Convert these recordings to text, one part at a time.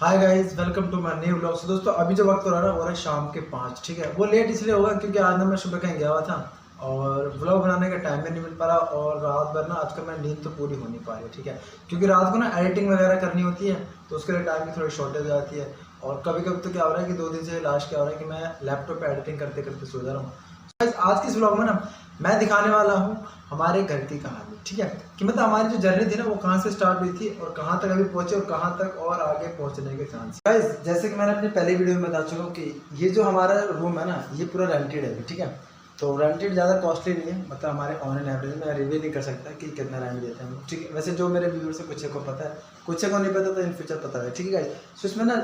Hi guys, welcome to my new vlog. दोस्तों अभी जो वक्त हो रहा है ना वो रहा है शाम के 5, ठीक है। वो लेट इसलिए होगा क्योंकि आज ना मैं सुबह कहीं गया हुआ था और व्लॉग बनाने का टाइम भी नहीं मिल पा रहा और रात भर ना आजकल मैं नींद तो पूरी हो नहीं पा रही है, ठीक है। क्योंकि रात को ना एडिटिंग वगैरह करनी होती है तो उसके लिए टाइम की थोड़ी शॉर्टेज आती है। और कभी कभी तो क्या हो रहा है कि 2 दिन से लास्ट क्या हो रहा है कि मैं लैपटॉप पर एडिटिंग करते करते सो जा रहा हूँ। आज के इस व्लॉग में ना मैं दिखाने वाला हूँ हमारे घर की कहानी, ठीक है। कि मतलब हमारी जो जर्नी थी ना वो कहाँ से स्टार्ट हुई थी और कहाँ तक अभी पहुँचे और कहाँ तक और आगे पहुँचने के चांस। गाइस, जैसे कि मैंने अपनी पहली वीडियो में बता चुका हूँ कि ये जो हमारा रूम है ना ये पूरा रेंटेड है, ठीक है। तो रेंटेड ज़्यादा कॉस्टली नहीं है, मतलब हमारे ऑन एन एवरेज मैं रिव्यू नहीं कर सकता कि कितना रेंट देते हैं, ठीक है। वैसे जो मेरे व्यूअर्स है कुछ को पता है, कुछ को नहीं पता तो इन फ्यूचर पता है, ठीक है गाइस। तो इसमें ना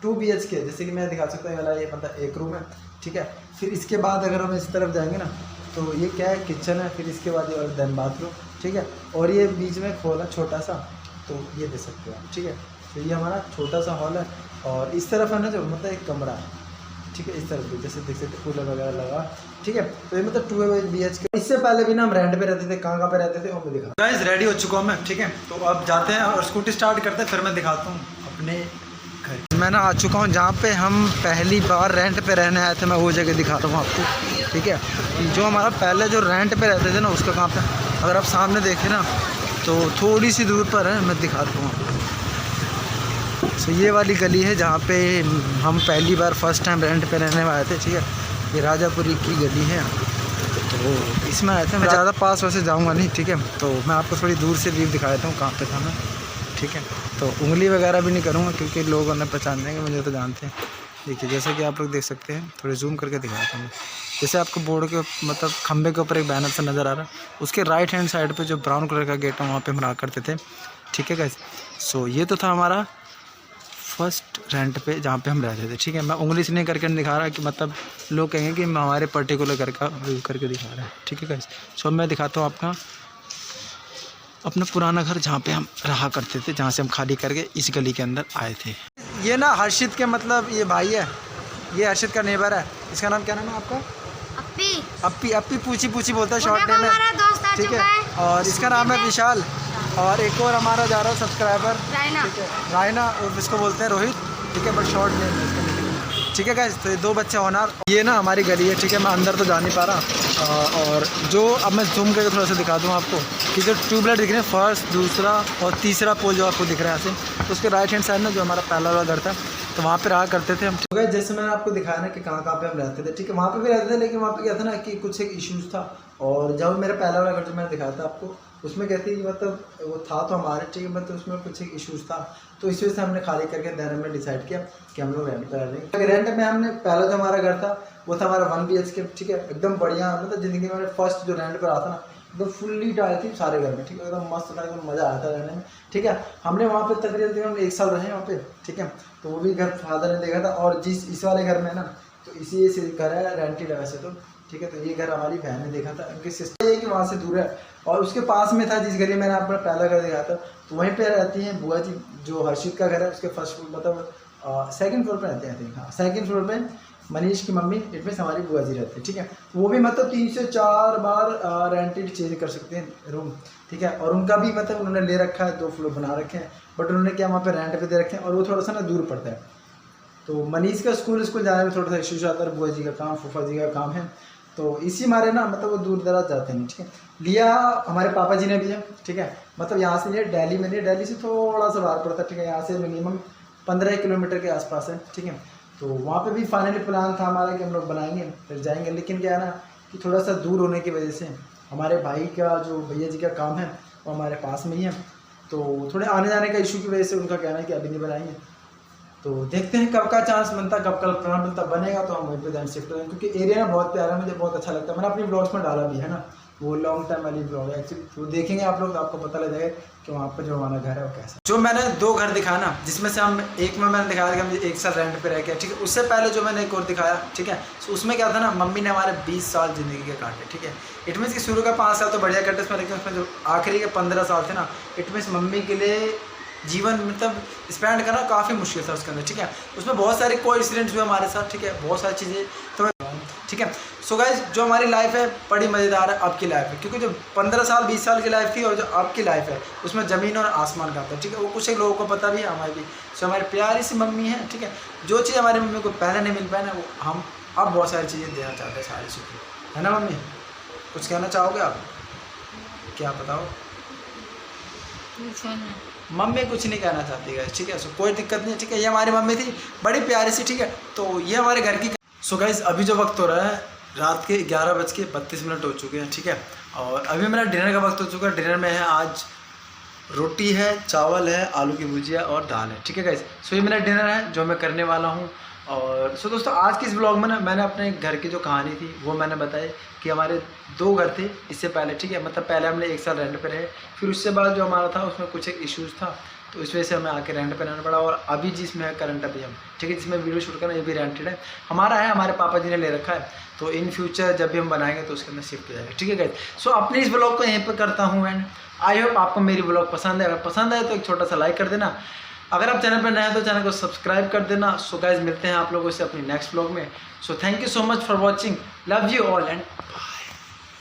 2 BHK जैसे कि मैं दिखा सकता हूँ, वाला ये मतलब एक रूम है, ठीक है। फिर इसके बाद अगर हम इस तरफ जाएंगे ना तो ये क्या है, किचन है। फिर इसके बाद ये और देन बाथरूम, ठीक है। और ये बीच में खोला छोटा सा, तो ये दे सकते हो आप, ठीक है। तो ये हमारा छोटा सा हॉल है और इस तरफ है ना जो मतलब एक कमरा है, ठीक है। इस तरफ भी जैसे देख सकते कूलर वगैरह लगा, ठीक है। तो ये मतलब 2 BHK। इससे पहले भी ना हम रेंट पे रहते थे, कहाँ पे रहते थे वो मैं दिखा। गाइस रेडी हो चुका हूँ मैं, ठीक है। तो अब जाते हैं और स्कूटी स्टार्ट करते हैं, फिर मैं दिखाता हूँ अपने। मैं ना आ चुका हूँ जहाँ पे हम पहली बार रेंट पे रहने आए थे, मैं वो जगह दिखा रहा हूँ आपको, ठीक है। जो हमारा पहले जो रेंट पे रहते थे ना उसका कहाँ पे, अगर आप सामने देखें ना तो थोड़ी सी दूर पर है, मैं दिखाता हूँ आपको। तो ये वाली गली है जहाँ पे हम पहली बार फर्स्ट टाइम रेंट पे रहने आए थे, ठीक है। ये राजापुरी की गली है, तो इसमें आए थे। मैं ज़्यादा पास वैसे जाऊँगा नहीं, ठीक है। तो मैं आपको थोड़ी दूर से व्यू दिखा देता हूँ कहाँ पे था मैं, ठीक है। तो उंगली वगैरह भी नहीं करूँगा क्योंकि लोग उन्हें पहचान देंगे, मुझे तो जानते हैं। देखिए जैसे कि आप लोग देख सकते हैं, थोड़े जूम करके दिखाता हूँ। जैसे आपको बोर्ड के मतलब खंबे के ऊपर एक बैनर से नज़र आ रहा है, उसके राइट हैंड साइड पे जो ब्राउन कलर का गेट है वहाँ पे हम रहा करते थे, ठीक है गाइस। सो ये तो था हमारा फर्स्ट रेंट पे जहाँ पे हम रहते थे, ठीक है। मैं उंगली से नहीं करके दिखा रहा कि मतलब लोग कहेंगे कि हमारे पर्टिकुलर घर का व्यू करके दिखा रहा है, ठीक है गाइस। सो मैं दिखाता हूँ आपका अपना पुराना घर जहाँ पे हम रहा करते थे, जहाँ से हम खाली करके इस गली के अंदर आए थे। ये ना हर्षित के मतलब ये भाई है, ये हर्षित का नेबर है। इसका नाम क्या नाम है आपका? अप्पी। अप्पी अप्पी पूछी पूछी बोलता है, शॉर्ट नेम है, ठीक है। और इसका नाम है विशाल। और एक और हमारा जा रहा है सब्सक्राइबर रायना, ठीक है। रायना और इसको बोलते हैं रोहित, ठीक है, बट शॉर्ट नेम है इसका, ठीक है गाइस। तो ये 2 बच्चे होनार। ये ना हमारी गली है, ठीक है। मैं अंदर तो जा नहीं पा रहा और जो अब मैं जूम करके थोड़ा सा दिखा दूँ आपको कि जो ट्यूबलाइट दिख रहे हैं फर्स्ट, दूसरा और तीसरा पोल जो आपको दिख रहा है यहाँ से, उसके राइट हैंड साइड में जो हमारा पहला वाला घर था तो वहाँ पे रहा करते थे हम। तो जैसे मैंने आपको दिखाया ना कि कहाँ पे हम रहते थे, ठीक है। वहाँ पे भी रहते थे, लेकिन वहाँ पे क्या था ना कि कुछ एक इश्यूज़ था। और जब मेरा पहला वाला घर जो मैंने दिखाया था आपको, उसमें कहती कि मतलब वो था तो हमारे, ठीक है, मतलब उसमें कुछ एक इश्यूज़ था, तो इस वजह से हमने खाली करके देन हमने डिसाइड किया कि हम लोग रेंट पर रह लेंगे। रेंट में हमने पहला जो हमारा घर था वो था हमारा 1 BHK, ठीक है। एकदम बढ़िया, मतलब ज़िंदगी में फर्स्ट जो रेंट पर आता ना एकदम फुल्ली टाइल थी सारे घर में, ठीक है। एकदम मस्त था, एकदम मज़ा आया था रहने में, ठीक है। हमने वहाँ पे तकरीबन 1 साल रहे वहाँ पे, ठीक है। तो वो भी घर फादर ने देखा था। और जिस इस वाले घर में ना तो इसी से घर है, रेंटेड है वैसे तो, ठीक है। तो ये घर हमारी बहन ने देखा था, उनकी सिस्टर ये कि वहाँ से दूर है। और उसके पास में था जिस गली मैंने अपना पहला घर देखा था, तो वहीं पे रहती हैं बुआ जी। जो हर्षित का घर है उसके फर्स्ट फ्लोर मतलब 2nd फ्लोर पे रहते हैं, हाँ 2nd फ्लोर पे मनीष की मम्मी, इट मीन्स हमारी बुआ जी रहते हैं, ठीक है। वो भी मतलब 3 से 4 बार रेंटेड चेंज कर सकते हैं रूम, ठीक है। और उनका भी मतलब उन्होंने ले रखा है, 2 फ्लोर बना रखे हैं, बट उन्होंने क्या वहाँ पे रेंट पे दे रखे हैं और वो थोड़ा सा ना दूर पड़ता है। तो मनीष का स्कूल जाने में थोड़ा सा इशूज आता है, बुआ जी का काम, फूफा जी का काम है, तो इसी मारे ना मतलब वो दूर दराज जाते हैं, ठीक है। लिया हमारे पापा जी ने भी है, ठीक है। मतलब यहाँ से ये दिल्ली में नहीं, दिल्ली से थोड़ा सा बाहर पड़ता है, ठीक है। यहाँ से मिनिमम 15 किलोमीटर के आसपास है, ठीक है। तो वहाँ पे भी फाइनली प्लान था हमारा कि हम लोग बनाएंगे फिर जाएंगे, लेकिन क्या है ना कि थोड़ा सा दूर होने की वजह से हमारे भाई का जो भैया जी का काम है वो हमारे पास में ही है, तो थोड़े आने जाने का इशू की वजह से उनका कहना है कि अभी नहीं बनाएंगे। तो देखते हैं कब का चांस बनता, कब का प्लान बनता, बनेगा तो हम वहीं पे शिफ्ट हो जाएंगे, क्योंकि एरिया ना बहुत प्यारा है, मुझे बहुत अच्छा लगता है। मैंने अपनी ब्लॉग्स में डाला भी है ना, वो लॉन्ग टाइम वाली ब्लॉग है एक्चुअली, तो देखेंगे आप लोग तो आपको पता लग जाएगा कि वहाँ पर जो हमारा घर है वो कैसा। जो मैंने 2 घर दिखाया ना, जिसमें से हम एक में मैंने दिखाया कि हम 1 साल रेंट पे रह गया, ठीक है। उससे पहले जो मैंने एक और दिखाया, ठीक है, तो उसमें क्या था ना, मम्मी ने हमारे 20 साल ज़िंदगी के काटे, ठीक है। इट मीन्स कि शुरू का 5 साल तो बढ़िया कटे उसमें, लेकिन उसमें जो आखिरी के 15 साल थे ना, इट मीन्स मम्मी के लिए जीवन मतलब स्पेंड करना काफ़ी मुश्किल था उसके अंदर, ठीक है। उसमें बहुत सारे कोइंसिडेंट्स हुए हमारे साथ, ठीक है, बहुत सारी चीज़ें। तो ठीक है। सो गाइज जो हमारी लाइफ है बड़ी मज़ेदार है, अब की लाइफ है, क्योंकि जो 15 साल 20 साल की लाइफ थी और जो अब की लाइफ है उसमें ज़मीन और आसमान का था, ठीक है। वो कुछ एक लोगों को पता भी है, हमारी भी। सो हमारी प्यारी सी मम्मी है, ठीक है। जो चीज़ हमारी मम्मी को पहले नहीं मिल पाया ना, वो हम अब बहुत सारी चीज़ें देना चाहते हैं, सारी चीज़ें, है ना मम्मी? कुछ कहना चाहोगे आप? क्या बताओ? मम्मी कुछ नहीं कहना चाहती है, ठीक है। सो कोई दिक्कत नहीं है, ठीक है। ये हमारी मम्मी थी, बड़ी प्यारी सी, ठीक है। तो ये हमारे घर की। सो गाइज अभी जो वक्त हो रहा है रात के 11:32 हो चुके हैं, ठीक है। और अभी मेरा डिनर का वक्त हो चुका है। डिनर में है आज रोटी है, चावल है, आलू की भुजिया और दाल है, ठीक है गाइज। सो ये मेरा डिनर है जो मैं करने वाला हूँ। और सो दोस्तों आज के इस ब्लॉग में ना मैंने अपने घर की जो कहानी थी वो मैंने बताई कि हमारे 2 घर थे इससे पहले, ठीक है। मतलब पहले हमने 1 साल रेंट पे रहे, फिर उससे बाद जो हमारा था उसमें कुछ एक इश्यूज़ था, तो इस वजह से हमें आके रेंट पे रहना पड़ा। और अभी जिसमें है करंट अभी हम, ठीक है, जिसमें वीडियो शूट करना ये भी रेंटेड है, हमारा है, हमारे पापा जी ने ले रखा है। तो इन फ्यूचर जब भी हम बनाएंगे तो उसके अंदर शिफ्ट हो जाएगा, ठीक है गाइस। सो अपने इस ब्लॉग को यहीं पर करता हूँ एंड आई होप आपको मेरी ब्लॉग पसंद है। अगर पसंद आए तो एक छोटा सा लाइक कर देना। अगर आप चैनल पर नए हैं तो चैनल को सब्सक्राइब कर देना। सो गाइज मिलते हैं आप लोगों से अपनी नेक्स्ट ब्लॉग में। So thank you so much for watching, love you all and